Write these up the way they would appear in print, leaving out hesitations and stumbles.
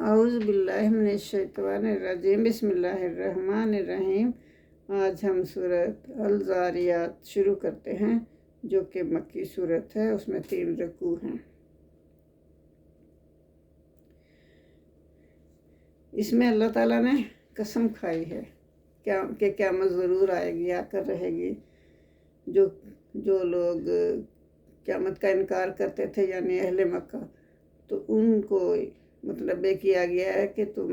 اعوذ باللہ من الشیطان الرجیم، بسم اللہ الرحمن الرحیم۔ آج ہم سورۃ الذاریات شروع کرتے ہیں، جو کہ مکی سورت ہے، اس میں 3 رکوع ہیں۔ اس میں اللہ تعالیٰ نے قسم کھائی ہے کہ قیامت ضرور آئے گی، آ کر رہے گی۔ جو لوگ قیامت کا انکار کرتے تھے، یعنی اہل مکہ، تو ان کو مطلب یہ کیا گیا ہے کہ تم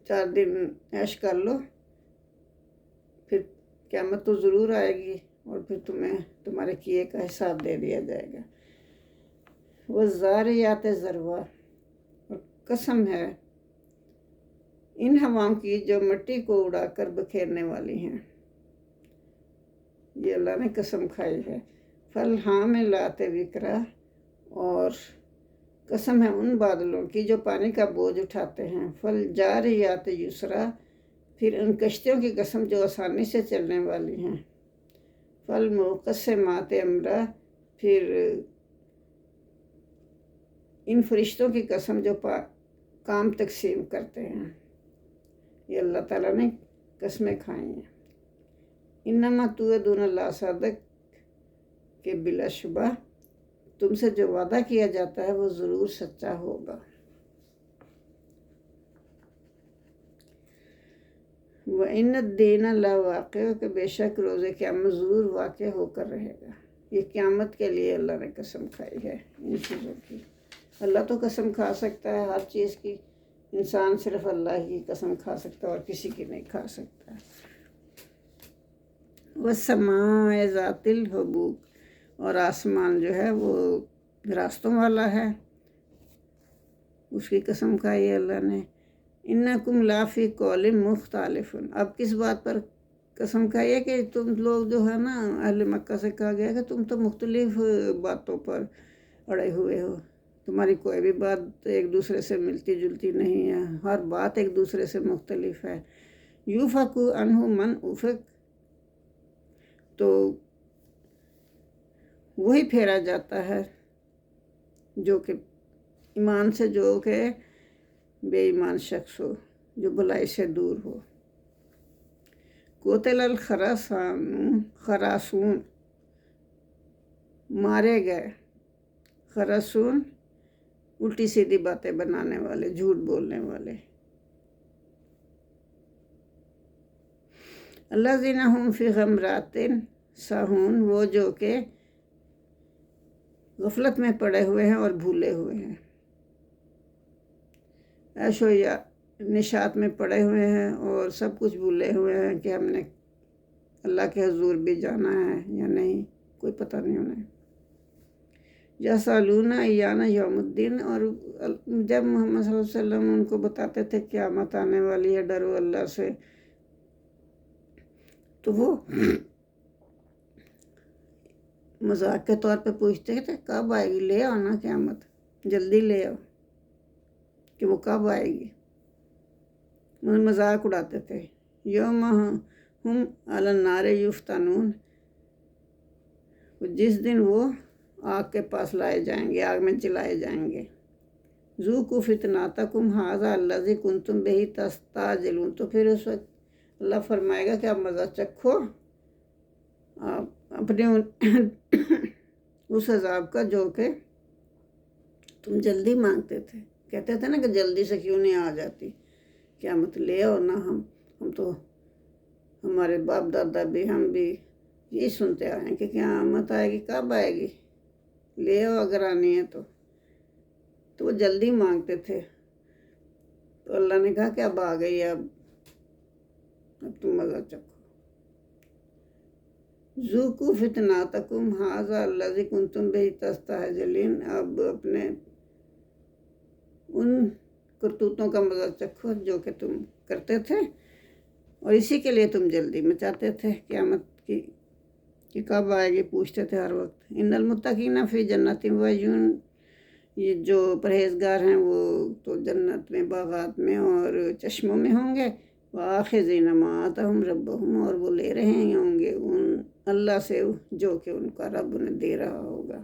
4 دن عیش کر لو، پھر قیامت تو ضرور آئے گی اور پھر تمہیں تمہارے کیے کا حساب دے دیا جائے گا۔ والذاریات ذروا، اور قسم ہے ان ہواؤں کی جو مٹی کو اڑا کر بکھیرنے والی ہیں، یہ اللہ نے قسم کھائی ہے۔ فالحاملات وقرا، اور قسم ہے ان بادلوں کی جو پانی کا بوجھ اٹھاتے ہیں۔ فالجاریات یسرا، پھر ان کشتیوں کی قسم جو آسانی سے چلنے والی ہیں۔ فالمقسمات امرا، پھر ان فرشتوں کی قسم جو کام تقسیم کرتے ہیں۔ یہ اللہ تعالیٰ نے قسمیں کھائی ہیں۔ انما توعدون لصادق، کہ بلا شبہ تم سے جو وعدہ کیا جاتا ہے وہ ضرور سچا ہوگا۔ وَإِنَّ الدِّينَ لَوَاقِعٌ، کہ بے شک روز قیامت ضرور واقع ہو کر رہے گا۔ یہ قیامت کے لیے اللہ نے قسم کھائی ہے ان چیزوں کی۔ اللہ تو قسم کھا سکتا ہے ہر چیز کی، انسان صرف اللہ کی قسم کھا سکتا ہے اور کسی کی نہیں کھا سکتا۔ وَالسَّمَاءِ ذَاتِ الْحُبُوقِ، اور آسمان جو ہے وہ راستوں والا ہے، اس کی قسم کھائی ہے اللہ نے۔ اِنَّكُمْ لَفِي قَوْلٍ مُخْتَلِفٍ، اب کس بات پر قسم کھائی ہے کہ تم لوگ جو ہے نا، اہل مکہ سے کہا گیا کہ تم تو مختلف باتوں پر اڑے ہوئے ہو، تمہاری کوئی بھی بات ایک دوسرے سے ملتی جلتی نہیں ہے، ہر بات ایک دوسرے سے مختلف ہے۔ یُؤْفَکُ عَنْہُ مَنْ أُفِکَ، تو وہی پھیرا جاتا ہے جو کہ ایمان سے، جو کہ بے ایمان شخص ہو، جو بھلائی سے دور ہو۔ قُتِلَ الخراسون، مارے گئے خراسون، الٹی سیدھی باتیں بنانے والے، جھوٹ بولنے والے۔ الذین هم فی غمرات ساہون، وہ جو کہ غفلت میں پڑے ہوئے ہیں اور بھولے ہوئے ہیں، عیش و نشاط میں پڑے ہوئے ہیں اور سب کچھ بھولے ہوئے ہیں کہ ہم نے اللہ کے حضور بھی جانا ہے یا نہیں، کوئی پتہ نہیں انہیں۔ یسألون ایان یوم الدین، اور جب محمد صلی اللہ علیہ وسلم ان کو بتاتے تھے قیامت آنے والی ہے، ڈرو اللہ سے، تو وہ مذاق کے طور پہ پوچھتے تھے کب آئے گی، لے آؤ نا قیامت، جلدی لے آؤ کہ وہ کب آئے گی۔ مذاق اڑاتے تھے۔ یوم ہم علی النار یفتنون، جس دن وہ آگ کے پاس لائے جائیں گے، آگ میں جلائے جائیں گے۔ ذوقوا فتنتکم ھذا الذی کنتم بہ تستعجلون، تو پھر اس وقت اللہ فرمائے گا کہ آپ مزہ چکھو آپ اپنے اس عذاب کا جو کہ تم جلدی مانگتے تھے، کہتے تھے نا کہ جلدی سے کیوں نہیں آ جاتی قیامت، لے آؤ نا، ہم تو ہمارے باپ دادا بھی، ہم بھی یہی سنتے آئے ہیں کہ قیامت آئے گی، کب آئے گی، لے آؤ اگر آنی ہے تو وہ جلدی مانگتے تھے۔ تو اللہ نے کہا کہ اب آ گئی ہے، اب تم مزہ چکھو۔ ذوقوا فتنتکم ھذا الذی کنتم بہ تستعجلون، اب اپنے ان کرتوتوں کا مزہ چکھو جو کہ تم کرتے تھے اور اسی کے لیے تم جلدی مچاتے تھے قیامت کی کہ کب آئے گی، پوچھتے تھے ہر وقت۔ ان المتقین فی جنات وعیون، یہ جو پرہیزگار ہیں وہ تو جنت میں، باغات میں اور چشموں میں ہوں گے۔ وآخذین ما آتاہم ربہم، اور وہ لے رہے ہوں گے ان اللہ سے جو کہ ان کا رب انہیں دے رہا ہوگا۔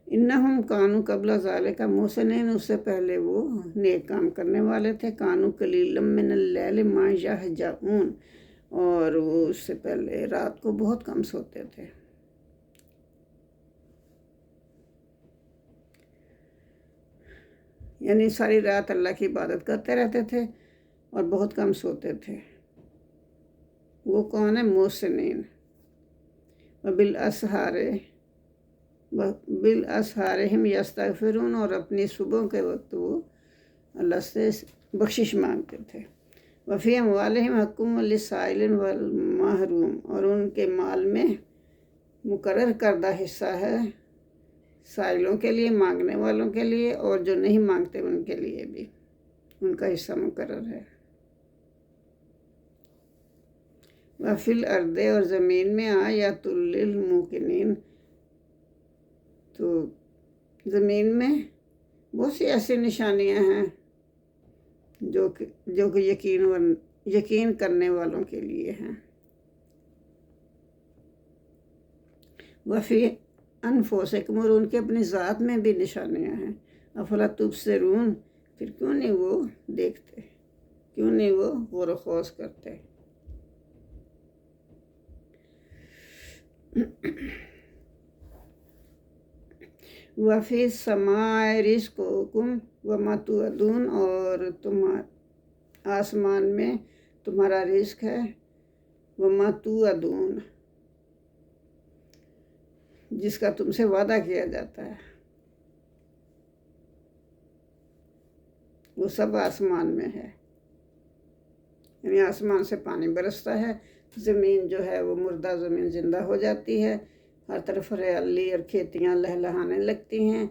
انہم کانو قبل ذالک محسنین، اس سے پہلے وہ نیک کام کرنے والے تھے. کانو قلیلا من اللیل ما یہجعون، اور وہ اس سے پہلے رات کو بہت کم سوتے تھے. یعنی ساری رات اللہ کی عبادت کرتے رہتے تھے اور بہت کم سوتے تھے. وہ کون ہے؟ محسنین. بالاسحارہم یستغفرون، اور اپنی صبح کے وقت وہ اللہ سے بخشش مانگتے تھے. وفی اموالہم حق للسائل والمحروم، اور ان کے مال میں مقرر کردہ حصہ ہے سائلوں کے لیے، مانگنے والوں کے لیے، اور جو نہیں مانگتے ان کے لیے بھی ان کا حصہ مقرر ہے. وفی الارض، اور زمین میں آیات للموقنین، تو زمین میں بہت سی ایسی نشانیاں ہیں جو کہ یقین کرنے والوں کے لیے ہیں. وفی انفسکم، اور ان کے اپنی ذات میں بھی نشانیاں ہیں. افلا تبصرون، پھر کیوں نہیں وہ دیکھتے، کیوں نہیں وہ غور و خوض کرتے. وفی السماء رزقکم وما توعدون، اور آسمان میں تمہارا رزق ہے. وما توعدون، جس کا تم سے وعدہ کیا جاتا ہے، وہ سب آسمان میں ہے. یعنی آسمان سے پانی برستا ہے، زمین جو ہے وہ مردہ زمین زندہ ہو جاتی ہے، ہر طرف ہریالی اور کھیتیاں لہلہانے لگتی ہیں،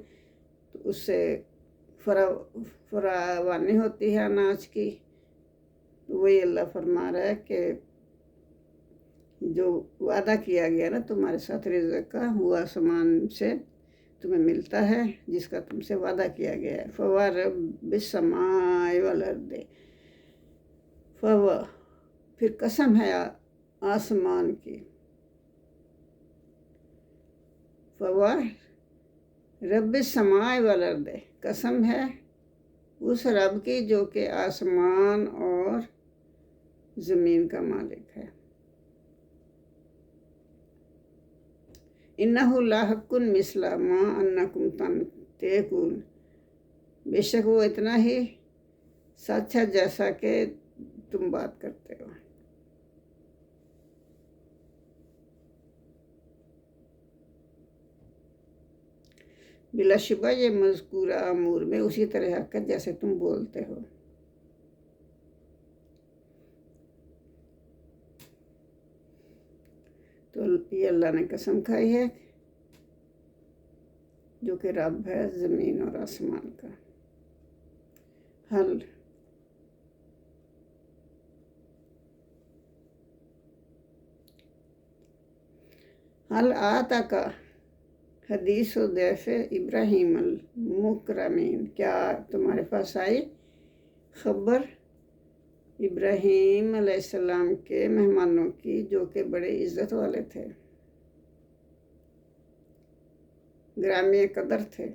تو اس سے فراوانی ہوتی ہے اناج کی. وہی اللہ فرما رہا ہے کہ جو وعدہ کیا گیا نا تمہارے ساتھ رزق کا، وہ آسمان سے تمہیں ملتا ہے جس کا تم سے وعدہ کیا گیا ہے. فورب السماء والارض، پھر قسم ہے آسمان کی. رب السماء والارض، قسم ہے اس رب کی جو کہ آسمان اور زمین کا مالک ہے. انہ لحق مثل ما انکم تنطقون، بے شک وہ اتنا ہی سچ ہے جیسا کہ تم بات کرتے ہو. بلا شبہ یہ مذکورہ امور میں اسی طرح حق ہے جیسے تم بولتے ہو. تو یہ اللہ نے قسم کھائی ہے جو کہ رب ہے زمین اور آسمان کا. حل آتاک حدیث و ضیف ابراہیم المکرمین، کیا تمہارے پاس آئی خبر ابراہیم علیہ السلام کے مہمانوں کی جو کہ بڑے عزت والے تھے، گرامی قدر تھے.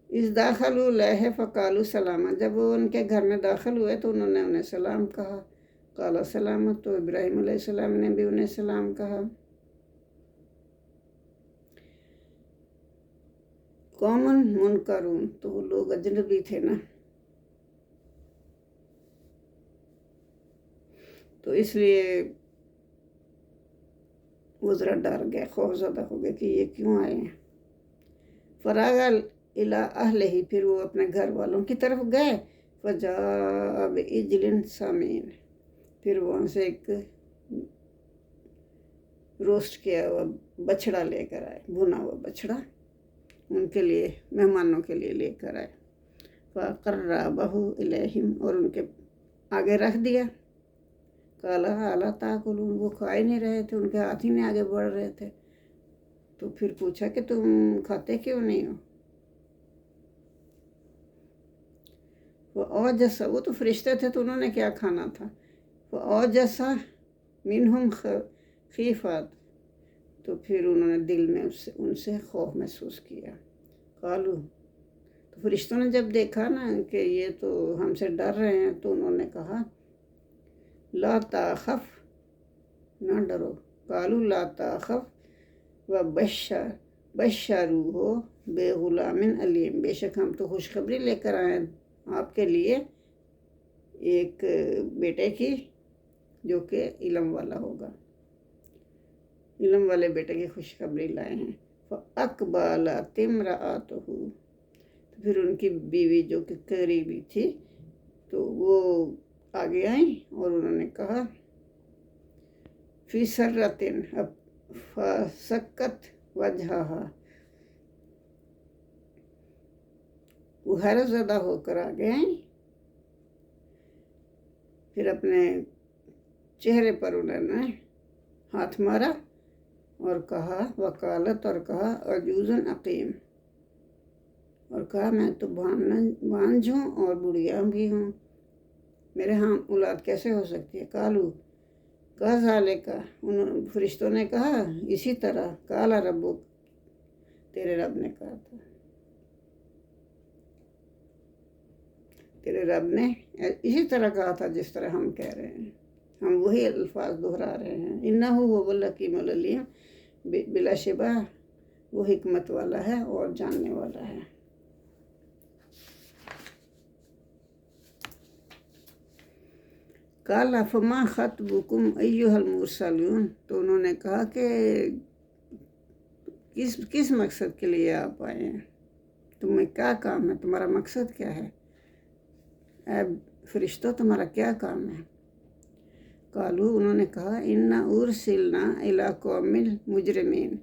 اس داخلوا علیہ فقالوا سلاما، جب وہ ان کے گھر میں داخل ہوئے تو انہوں نے انہیں سلام کہا. قال سلام، تو ابراہیم علیہ السلام نے بھی انہیں سلام کہا. قوم منکرون، تو وہ لوگ اجنبی تھے نا، تو اس لیے وہ ذرا ڈر گئے، خوف زدہ ہو گئے کہ یہ کیوں آئے ہیں. فراغ الی اہلہ، پھر وہ اپنے گھر والوں کی طرف گئے. فجاء بعجل سمین، پھر وہاں سے ایک روسٹ کیا ہوا بچڑا لے کر آئے، بھنا ہوا بچڑا ان کے لیے، مہمانوں کے لیے لے کر آئے. فقربہ الیہم، اور ان کے آگے رکھ دیا. قال الا تاکلون، وہ کھا ہی نہیں رہے تھے، ان کے ہاتھ ہی نہیں آگے بڑھ رہے تھے. تو پھر پوچھا کہ تم کھاتے کیوں نہیں ہو؟ اوجس، وہ تو فرشتے تھے تو انہوں نے کیا کھانا تھا. اوجس منہم خیفات، تو پھر انہوں نے دل میں ان سے خوف محسوس کیا. قالو، تو فرشتوں نے جب دیکھا نا کہ یہ تو ہم سے ڈر رہے ہیں، تو انہوں نے کہا لا تخف، نہ ڈرو. قالو لا تخف و بشروہ بے غلام علیم، بے شک ہم تو خوشخبری لے کر آئے آپ کے لیے ایک بیٹے کی جو کہ علم والا ہوگا. علم والے بیٹے کی خوشخبری لائے ہیں. فَأَقْبَلَتِ امْرَأَتُهُ، تو پھر ان کی بیوی جو کہ قریبی تھی تو وہ آگے آئیں اور انہوں نے کہا فی سرۃ فسکت وجہہا، وہ حیرت زدہ ہو کر آگے آئیں، پھر اپنے چہرے پر انہوں نے ہاتھ مارا اور کہا وکالت، اور کہا عجوزن عقیم، اور کہا میں تو بانجھ ہوں اور بڑھیا بھی ہوں، میرے ہاں اولاد کیسے ہو سکتی ہے. قالو کذالک، فرشتوں نے کہا اسی طرح، قال ربک، تیرے رب نے کہا تھا، تیرے رب نے اسی طرح کہا تھا جس طرح ہم کہہ رہے ہیں، ہم وہی الفاظ دہرا رہے ہیں. انہ هو الحکیم العلیم، بلا شبہ وہ حکمت والا ہے اور جاننے والا ہے. قال فما خطبکم ایھا المرسلون، تو انہوں نے کہا کہ کس مقصد کے لیے آپ آئے ہیں، تمہیں کیا کام ہے، تمہارا مقصد کیا ہے، اے فرشتوں تمہارا کیا کام ہے. قالو، انہوں نے کہا انا ارسلنا الی قوم مجرمین،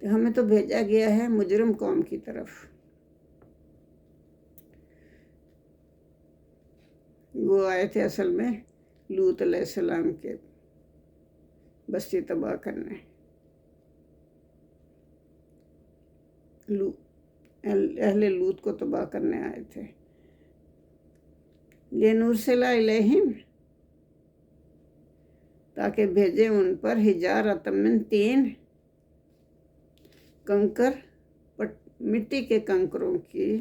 ہمیں تو بھیجا گیا ہے مجرم قوم کی طرف. وہ آئے تھے اصل میں لوط علیہ السلام کے بستی تباہ کرنے. اہل لوط کو تباہ کرنے آئے تھے. لنرسل الیہم، تاکہ بھیجے ان پر حجارۃ من طین، کنکر، مٹی کے کنکروں کی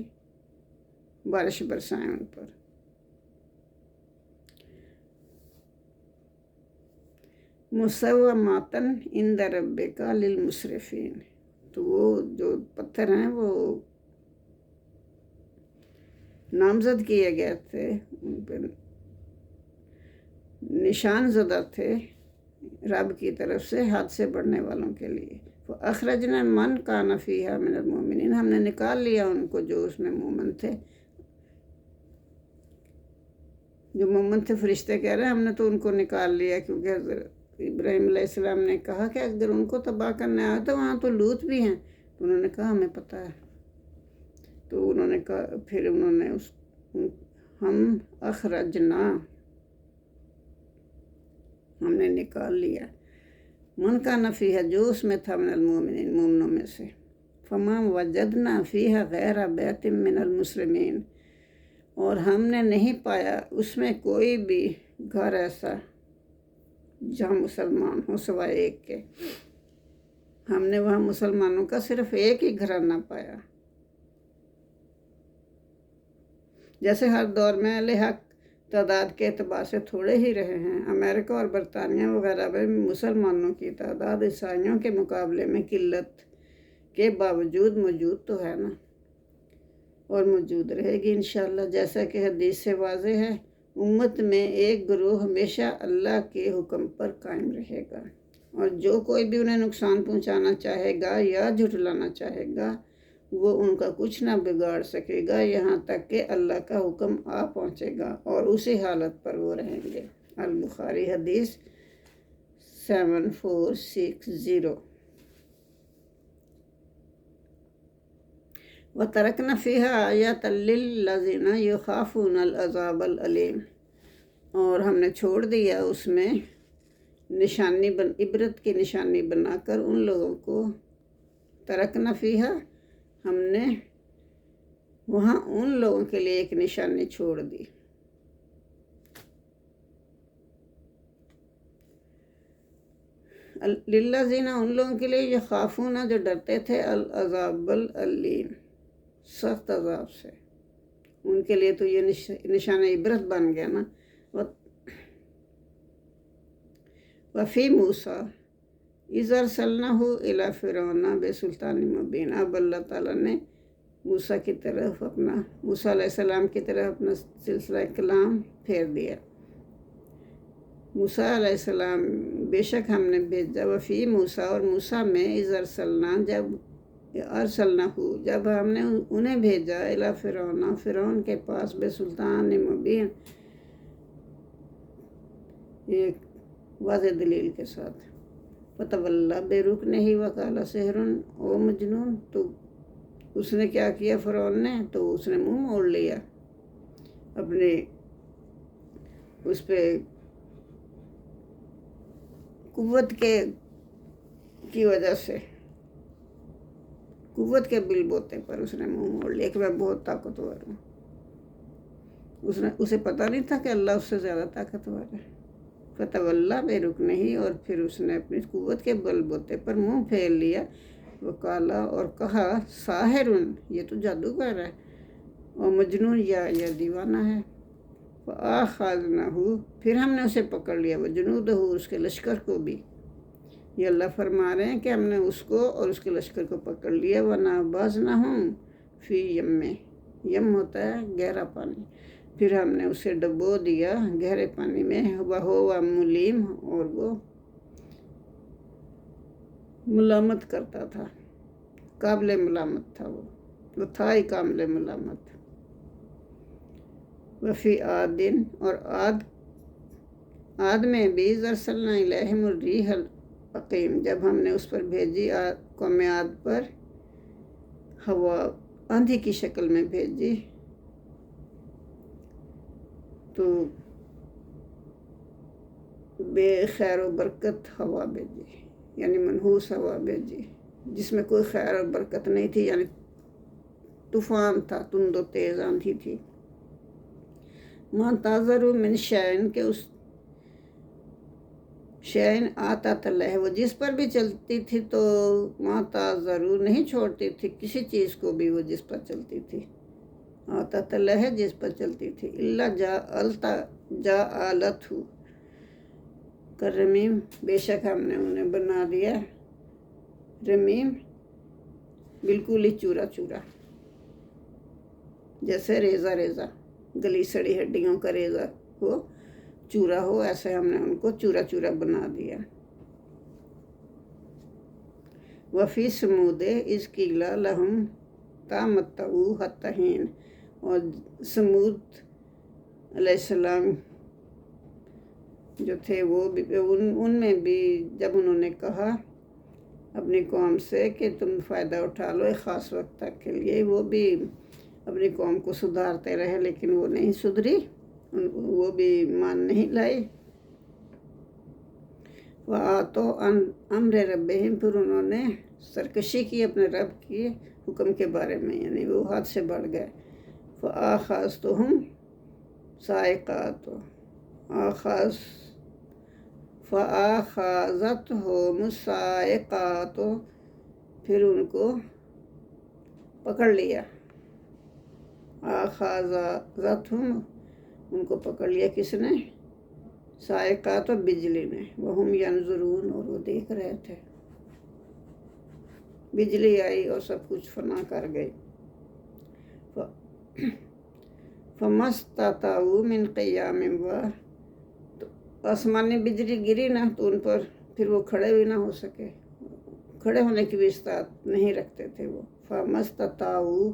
بارش برسائیں ان پر. مسومۃ عند ربک للمسرفین، تو وہ جو پتھر ہیں وہ نامزد کیے گئے تھے، ان پہ نشان زدہ تھے رب کی طرف سے حد سے بڑھنے والوں کے لیے. فاخرجنا من کان فیہا من المؤمنین، ہم نے نکال لیا ان کو جو اس میں مومن تھے. جو مومن تھے فرشتے کہہ رہے ہیں ہم نے تو ان کو نکال لیا، کیونکہ حضرت ابراہیم علیہ السلام نے کہا کہ اگر ان کو تباہ کرنے آیا تو وہاں تو لوط بھی ہیں. تو انہوں نے کہا ہمیں پتہ ہے. تو انہوں نے کہا، پھر انہوں نے ہم اخرجنا، ہم نے نکال لیا من کان فیہا، جو اس میں تھا من المؤمنین، مومنوں میں سے. فما وجدنا فیہا غیر بیت من المسلمین، اور ہم نے نہیں پایا اس میں کوئی بھی گھر ایسا جہاں مسلمان ہوں سوائے ایک کے. ہم نے وہاں مسلمانوں کا صرف ایک ہی گھرانہ پایا. جیسے ہر دور میں اہل حق تعداد کے اعتبار سے تھوڑے ہی رہے ہیں، امریکہ اور برطانیہ وغیرہ میں مسلمانوں کی تعداد عیسائیوں کے مقابلے میں قلت کے باوجود موجود تو ہے نا، اور موجود رہے گی انشاءاللہ. جیسا کہ حدیث سے واضح ہے، امت میں ایک گروہ ہمیشہ اللہ کے حکم پر قائم رہے گا، اور جو کوئی بھی انہیں نقصان پہنچانا چاہے گا یا جھٹلانا چاہے گا وہ ان کا کچھ نہ بگاڑ سکے گا، یہاں تک کہ اللہ کا حکم آ پہنچے گا اور اسی حالت پر وہ رہیں گے. البخاری حدیث 7460. وَتَرَكْنَا فِيهَا آيَةً لِّلَّذِينَ يَخَافُونَ الْعَذَابَ الْأَلِيمَ، اور ہم نے چھوڑ دیا اس میں نشانی عبرت کی نشانی بنا کر ان لوگوں کو. ترکنا فیہا، ہم نے وہاں ان لوگوں کے لیے ایک نشانی چھوڑ دی. للذین ان لوگوں کے لیے یہ خافون جو ڈرتے تھے العذاب العلیم سخت عذاب سے، ان کے لیے تو یہ نشان عبرت بن گیا نا۔ وفی موسیٰ اذ ارسلناہ الی فرعون بسلطان مبین، اب اللہ تعالیٰ نے موسیٰ کی طرف موسیٰ علیہ السلام کی طرف اپنا سلسلہ کلام پھیر دیا۔ موسیٰ علیہ السلام بے شک ہم نے بھیجا، وفی موسیٰ اور موسیٰ میں اذ ارسلناہ جب ہم نے انہیں بھیجا الی فرعون کے پاس بسلطان مبین ایک واضح دلیل کے ساتھ، فتولی بے رکن ہی وقال سحر و مجنون، تو اس نے کیا کیا فرعون نے، تو اس نے منہ موڑ لیا اپنے اس پہ قوت کی وجہ سے، قوت کے بل بوتے پر اس نے منہ موڑ لیا کہ میں بہت طاقتور ہوں۔ اسے پتہ نہیں تھا کہ اللہ اس سے زیادہ طاقتور ہے۔ فتولی بے رکن ہی، اور پھر اس نے اپنی قوت کے بل بوتے پر منہ پھیر لیا، وقالا اور کہا ساحر، یہ تو جادوگر ہے، اور مجنون یا دیوانہ ہے۔ فآخذناہ، پھر ہم نے اسے پکڑ لیا، وجنودہ، اس کے لشکر کو بھی۔ یہ اللہ فرما رہے ہیں کہ ہم نے اس کو اور اس کے لشکر کو پکڑ لیا، ونبذناہم فی یم، یم ہوتا ہے گہرا پانی، پھر ہم نے اسے ڈبو دیا گہرے پانی میں، وہو ملیم، اور وہ ملامت کرتا تھا، قابل ملامت تھا، وہ تھا ہی قابل ملامت۔ وفی عادن، اور عاد میں بھی اذ ارسلنا الیہم الریح العقیم، جب ہم نے اس پر بھیجی قوم عاد پر ہوا، آندھی کی شکل میں بھیجی، تو بے خیر و برکت ہوا بھیجی، یعنی منحوس ہوا بھیجی، جس میں کوئی خیر اور برکت نہیں تھی، یعنی طوفان تھا، تند و تیز آندھی تھی۔ ما تَعْذَرُ من شَيْءٍ، کہ اس شَيْءٍ آتت اللہ، وہ جس پر بھی چلتی تھی تو ما تَعْذَرُ نہیں چھوڑتی تھی کسی چیز کو بھی، وہ جس پر چلتی تھی، آتت اللہ جس پر چلتی تھی، الا جعلتہ کرمیم، بے شک ہم نے انہیں بنا دیا رمیم، بالکل ہی چورا چورا، جیسے ریزہ ریزہ، گلی سڑی ہڈیوں کا ریزہ ہو، چورا ہو، ایسے ہم نے ان کو چورا چورا بنا دیا۔ وفی سمود اذ قیل لہم تمتعوا حتی حین، اور سمود علیہ السلام جو تھے وہ بھی ان میں بھی جب انہوں نے کہا اپنی قوم سے کہ تم فائدہ اٹھا لو ایک خاص وقت تک کے لیے، وہ بھی اپنی قوم کو سدھارتے رہے، لیکن وہ نہیں سدھری، وہ بھی مان نہیں لائی۔ وَآتَوْا امر ربہم، پھر انہوں نے سرکشی کی اپنے رب کی حکم کے بارے میں، یعنی وہ حد سے بڑھ گئے۔ فَآخَذْتُهُمْ صَاعِقَةٌ، فَآخَذَتْهُمُ الصَّاعِقَةُ، پھر ان کو پکڑ لیا، آخذتہم، ان کو پکڑ لیا کس نے، صاعقہ، بجلی نے، وہم ینظرون، اور وہ دیکھ رہے تھے، بجلی آئی اور سب کچھ فنا کر گئی۔ فما استطاعوا من قیام، آسمانی بجلی گری نا تو ان پر پھر وہ کھڑے بھی نہ ہو سکے، کھڑے ہونے کی بھی استطاعت نہیں رکھتے تھے وہ۔ فما استطاعوا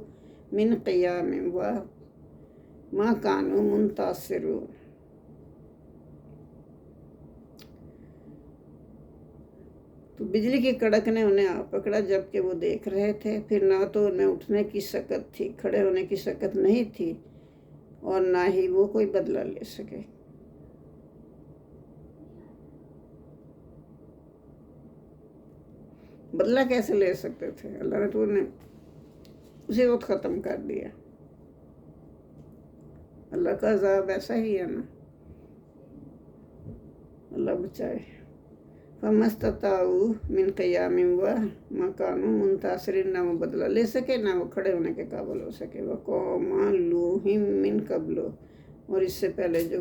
من قیام وما كانوا منتصرون، تو بجلی کی کڑک نے انہیں آ پکڑا جب کہ وہ دیکھ رہے تھے، پھر نہ تو انہیں اٹھنے کی سکت تھی، کھڑے ہونے کی سکت نہیں تھی، اور نہ ہی وہ کوئی بدلہ لے سکے۔ بدلہ کیسے لے سکتے تھے، اللہ نے تو انہیں اسی وقت ختم کر دیا۔ اللہ کا عذاب ایسا ہی ہے نا، اللہ بچائے۔ فمستطاعوا من قیام و مکانوا منتصرین، نہ وہ بدلہ لے سکے نہ وہ کھڑے ہونے کے قابل ہو سکے۔ وقوم نوح من قبل، اور اس سے پہلے جو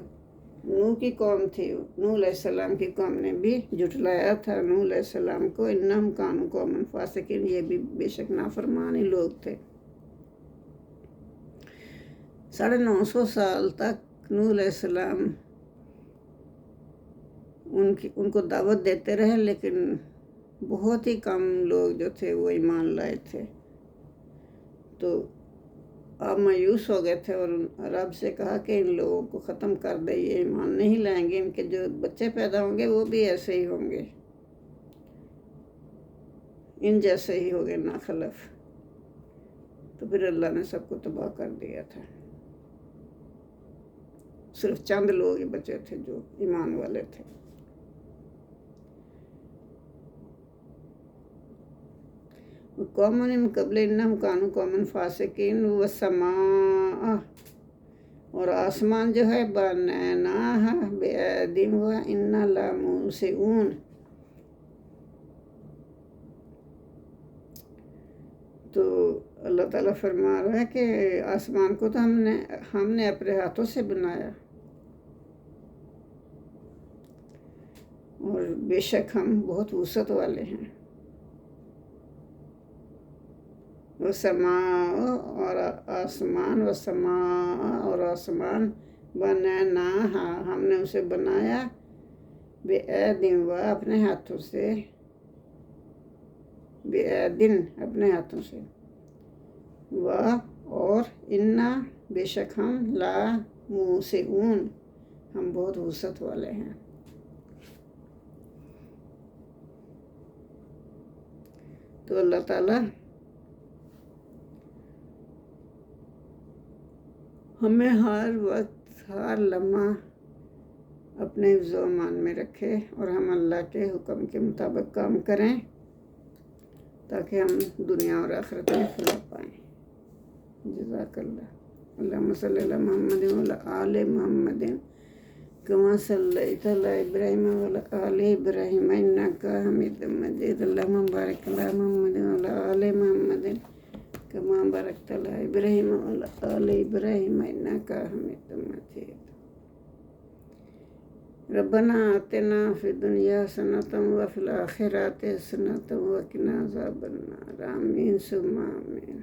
نوح کی قوم تھی، نوح علیہ السلام کی قوم نے بھی جھٹلایا تھا نوح علیہ السلام کو، انہم کانوا قوما فاسقین، یہ بھی بے شک نافرمان ہی لوگ تھے۔ 950 سال تک نوح علیہ السلام ان کو دعوت دیتے رہے، لیکن بہت ہی کم لوگ جو تھے وہ ایمان لائے تھے۔ تو آپ مایوس ہو گئے تھے اور رب سے کہا کہ ان لوگوں کو ختم کر دے، یہ ایمان نہیں لائیں گے، ان کے جو بچے پیدا ہوں گے وہ بھی ایسے ہی ہوں گے، ان جیسے ہی ہو گئے ناخلف۔ تو پھر اللہ نے سب کو تباہ کر دیا تھا، صرف چند لوگ ہی بچے تھے جو ایمان والے تھے۔ قوم من قبل انہم کانوا قوما فاسقین والسماء، اور آسمان جو ہے بنیناہا بأید وإنا لموسعون، تو اللہ تعالیٰ فرما رہا ہے کہ آسمان کو تو ہم نے اپنے ہاتھوں سے بنایا، اور بے شک ہم بہت وسعت والے ہیں۔ وسماء، اور آسمان، وسماء، اور آسمان، بنیناہا، ہم نے اسے بنایا، بأید و، اپنے ہاتھوں سے، بأیدن، اپنے ہاتھوں سے، و، اور انا، بے شک ہم، لموسعون، ہم بہت وسعت والے ہیں۔ تو اللہ تعالیٰ ہمیں ہر وقت، ہر لمحہ اپنے حفظ و امان میں رکھے، اور ہم اللہ کے حکم کے مطابق کام کریں تاکہ ہم دنیا اور آخرت میں فلاح پائیں۔ جزاک اللہ۔ اللہم صلی علی محمد وعلی آل محمد کما صلیت علی ابراہیم وعلی آل ابراہیم انک حمید مجید۔ اللہم بارک علی محمد وعلی آل محمد کما بارکت علی ابراہیم وعلی آل ابراہیم انک حمید مجید۔ ربنا آتنا فی الدنیا حسنۃ وفی الآخرۃ حسنۃ وقنا عذاب النار، آمین ثم آمین۔